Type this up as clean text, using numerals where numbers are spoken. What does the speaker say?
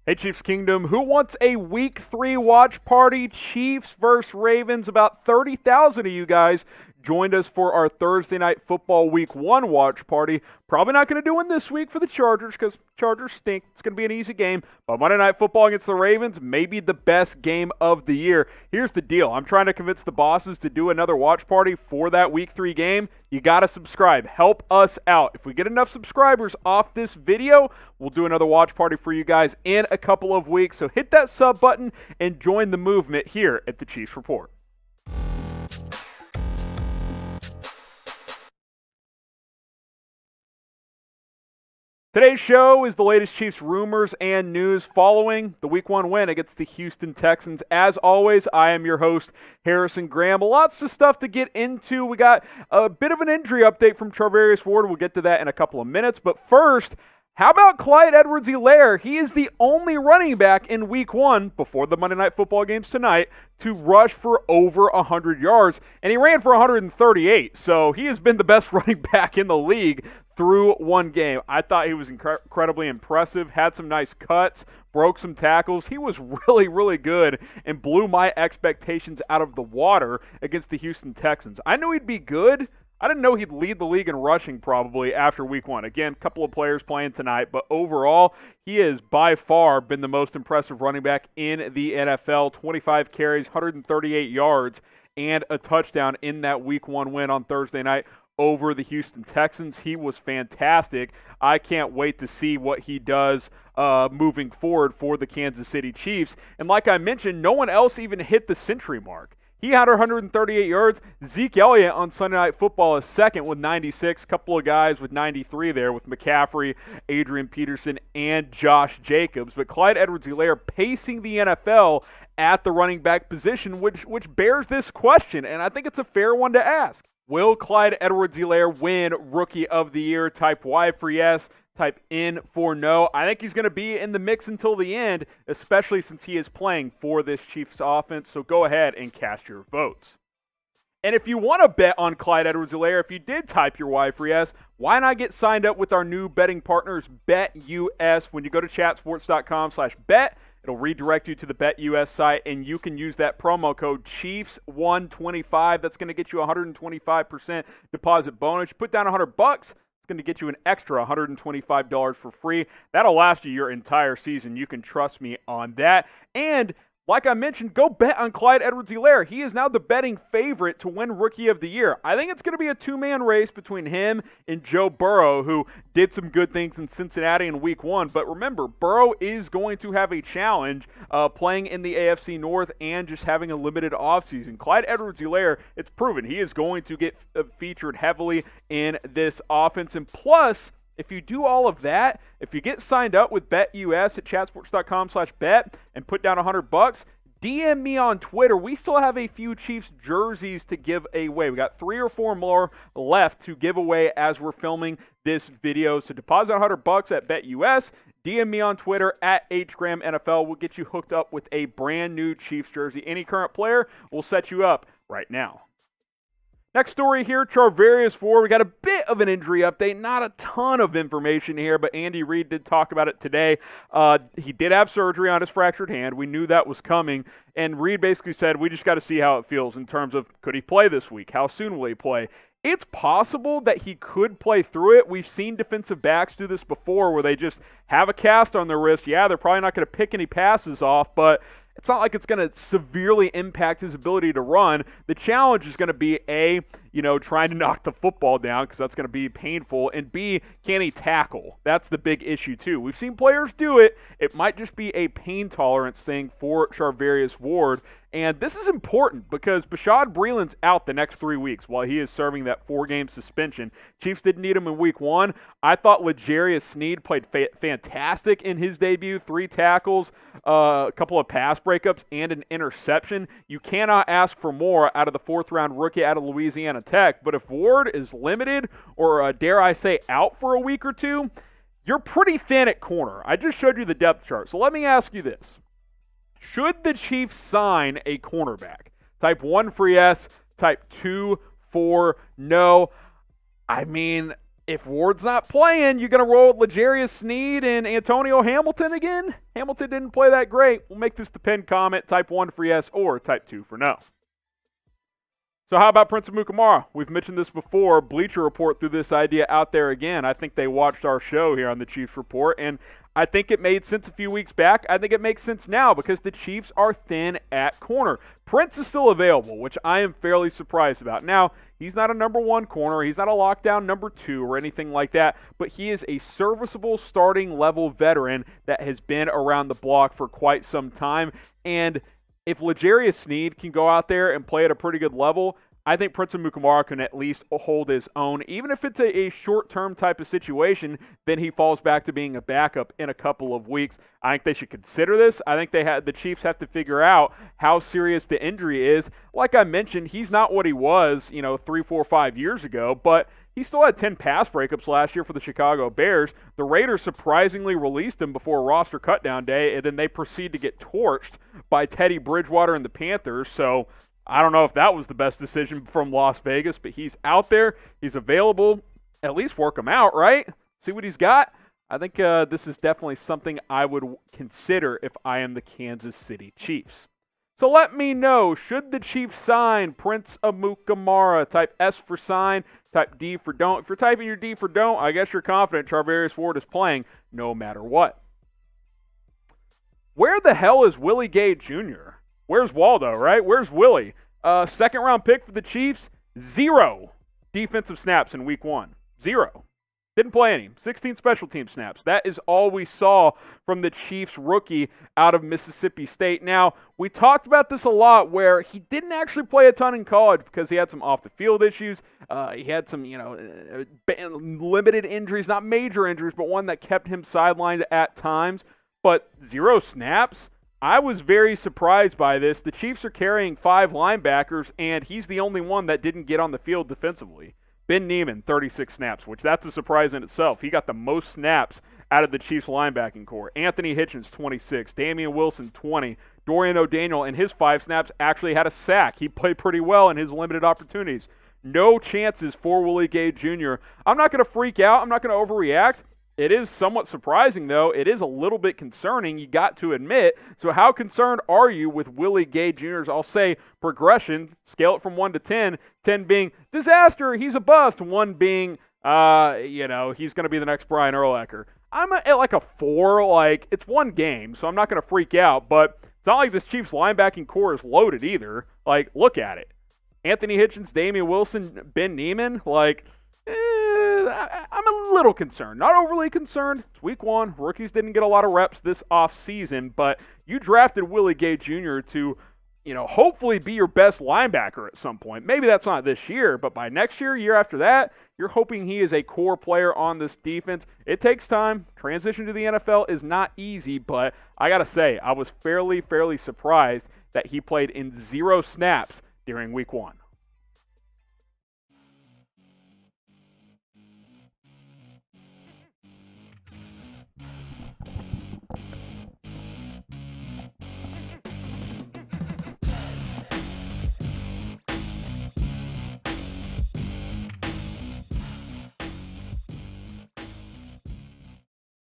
Hey, Chiefs Kingdom, who wants a Week 3 watch party? Chiefs versus Ravens. About 30,000 of you guys joined us for our Thursday Night Football Week 1 watch party. Probably not going to do one this week for the Chargers because Chargers stink. It's going to be an easy game. But Monday Night Football against the Ravens, maybe the best game of the year. Here's the deal. I'm trying to convince the bosses to do another watch party for that Week 3 game. You got to subscribe. Help us out. If we get enough subscribers off this video, we'll do another watch party for you guys in a couple of weeks. So hit that sub button and join the movement here at the Chiefs Report. Today's show is the latest Chiefs rumors and news following the Week 1 win against the Houston Texans. As always, I am your host, Harrison Graham. Lots of stuff to get into. We got a bit of an injury update from Charvarius Ward. We'll get to that in a couple of minutes. But first, how about Clyde Edwards-Helaire? He is the only running back in Week 1, before the Monday Night Football games tonight, to rush for over 100 yards. And he ran for 138, so he has been the best running back in the league through one game. I thought he was incredibly impressive, had some nice cuts, broke some tackles. He was really, really good and blew my expectations out of the water against the Houston Texans. I knew he'd be good. I didn't know he'd lead the league in rushing probably after Week 1. Again, a couple of players playing tonight, but overall, he has by far been the most impressive running back in the NFL. 25 carries, 138 yards, and a touchdown in that Week 1 win on Thursday night over the Houston Texans. He was fantastic. I can't wait to see what he does moving forward for the Kansas City Chiefs. And like I mentioned, no one else even hit the century mark. He had 138 yards. Zeke Elliott on Sunday Night Football is second with 96. Couple of guys with 93 there with McCaffrey, Adrian Peterson, and Josh Jacobs. But Clyde Edwards-Helaire pacing the NFL at the running back position, which bears this question, and I think it's a fair one to ask. Will Clyde Edwards-Helaire win Rookie of the Year? Type Y for yes, type N for no. I think he's going to be in the mix until the end, especially since he is playing for this Chiefs offense. So go ahead and cast your votes. And if you want to bet on Clyde Edwards-Helaire, if you did type your Y for yes, why not get signed up with our new betting partners, BetUS? When you go to chatsports.com/bet, it'll redirect you to the BetUS site, and you can use that promo code Chiefs125. That's going to get you 125% deposit bonus. You put down $100, it's going to get you an extra $125 for free. That'll last you your entire season. You can trust me on that. And like I mentioned, go bet on Clyde Edwards-Helaire. He is now the betting favorite to win Rookie of the Year. I think it's going to be a two-man race between him and Joe Burrow, who did some good things in Cincinnati in Week 1. But remember, Burrow is going to have a challenge playing in the AFC North and just having a limited offseason. Clyde Edwards-Helaire, it's proven he is going to get featured heavily in this offense. And plus, if you do all of that, if you get signed up with BetUS at chatsports.com/bet and put down $100, DM me on Twitter. We still have a few Chiefs jerseys to give away. We got 3 or 4 more left to give away as we're filming this video. So deposit $100 at BetUS. DM me on Twitter at HGramNFL. We'll get you hooked up with a brand new Chiefs jersey. Any current player will set you up right now. Next story here, Charvarius Ward. We got a bit of an injury update, not a ton of information here, but Andy Reid did talk about it today. He did have surgery on his fractured hand. We knew that was coming, and Reid basically said, we just got to see how it feels in terms of, could he play this week? How soon will he play? It's possible that he could play through it. We've seen defensive backs do this before where they just have a cast on their wrist. Yeah, they're probably not going to pick any passes off, but it's not like it's going to severely impact his ability to run. The challenge is going to be A, trying to knock the football down because that's going to be painful, and B, can he tackle? That's the big issue too. We've seen players do it. It might just be a pain tolerance thing for Charvarius Ward. And this is important because Bashaud Breeland's out the next 3 weeks while he is serving that 4-game suspension. Chiefs didn't need him in Week 1. I thought L'Jarius Sneed played fantastic in his debut. 3 tackles, a couple of pass breakups, and an interception. You cannot ask for more out of the 4th-round rookie out of Louisiana Tech. But if Ward is limited or, dare I say, out for a week or two, you're pretty thin at corner. I just showed you the depth chart. So let me ask you this. Should the Chiefs sign a cornerback? Type 1 for yes, type 2 for no. I mean, if Ward's not playing, you're going to roll with L'Jarius Sneed and Antonio Hamilton again? Hamilton didn't play that great. We'll make this the pinned comment, type 1 for yes or type 2 for no. So how about Prince Amukamara? We've mentioned this before. Bleacher Report threw this idea out there again. I think they watched our show here on the Chiefs Report, and I think it made sense a few weeks back. I think it makes sense now because the Chiefs are thin at corner. Prince is still available, which I am fairly surprised about. Now, he's not a number 1 corner. He's not a lockdown number 2 or anything like that, but he is a serviceable starting level veteran that has been around the block for quite some time. And if L'Jarius Sneed can go out there and play at a pretty good level, I think Prince Amukamara can at least hold his own. Even if it's a short-term type of situation, then he falls back to being a backup in a couple of weeks. I think they should consider this. I think the Chiefs have to figure out how serious the injury is. Like I mentioned, he's not what he was, 3, 4, 5 years ago, but he still had 10 pass breakups last year for the Chicago Bears. The Raiders surprisingly released him before roster cutdown day, and then they proceed to get torched by Teddy Bridgewater and the Panthers. So I don't know if that was the best decision from Las Vegas, but he's out there. He's available. At least work him out, right? See what he's got? I think this is definitely something I would consider if I am the Kansas City Chiefs. So let me know, should the Chiefs sign Prince Amukamara? Type S for sign, type D for don't. If you're typing your D for don't, I guess you're confident Charvarius Ward is playing no matter what. Where the hell is Willie Gay Jr.? Where's Waldo, right? Where's Willie? Second-round pick for the Chiefs, 0 defensive snaps in week 1. 0. Didn't play any. 16 special team snaps. That is all we saw from the Chiefs rookie out of Mississippi State. Now, we talked about this a lot where he didn't actually play a ton in college because he had some off-the-field issues. He had some, limited injuries, not major injuries, but one that kept him sidelined at times. But 0 snaps? I was very surprised by this. The Chiefs are carrying 5 linebackers, and he's the only one that didn't get on the field defensively. Ben Neiman, 36 snaps, which that's a surprise in itself. He got the most snaps out of the Chiefs linebacking core. Anthony Hitchens, 26. Damian Wilson, 20. Dorian O'Daniel, in his 5 snaps, actually had a sack. He played pretty well in his limited opportunities. No chances for Willie Gay Jr. I'm not going to freak out. I'm not going to overreact. It is somewhat surprising, though. It is a little bit concerning, you got to admit. So how concerned are you with Willie Gay Jr.'s, I'll say, progression? Scale it from 1 to 10. 10 being disaster, he's a bust. 1 being, he's going to be the next Brian Urlacher. I'm at like a 4. It's 1 game, so I'm not going to freak out. But it's not like this Chiefs linebacking core is loaded either. Look at it. Anthony Hitchens, Damian Wilson, Ben Neiman, I'm a little concerned. Not overly concerned. It's week 1. Rookies didn't get a lot of reps this offseason, but you drafted Willie Gay Jr. to, hopefully be your best linebacker at some point. Maybe that's not this year, but by next year, year after that, you're hoping he is a core player on this defense. It takes time. Transition to the NFL is not easy, but I got to say, I was fairly surprised that he played in 0 snaps during week 1.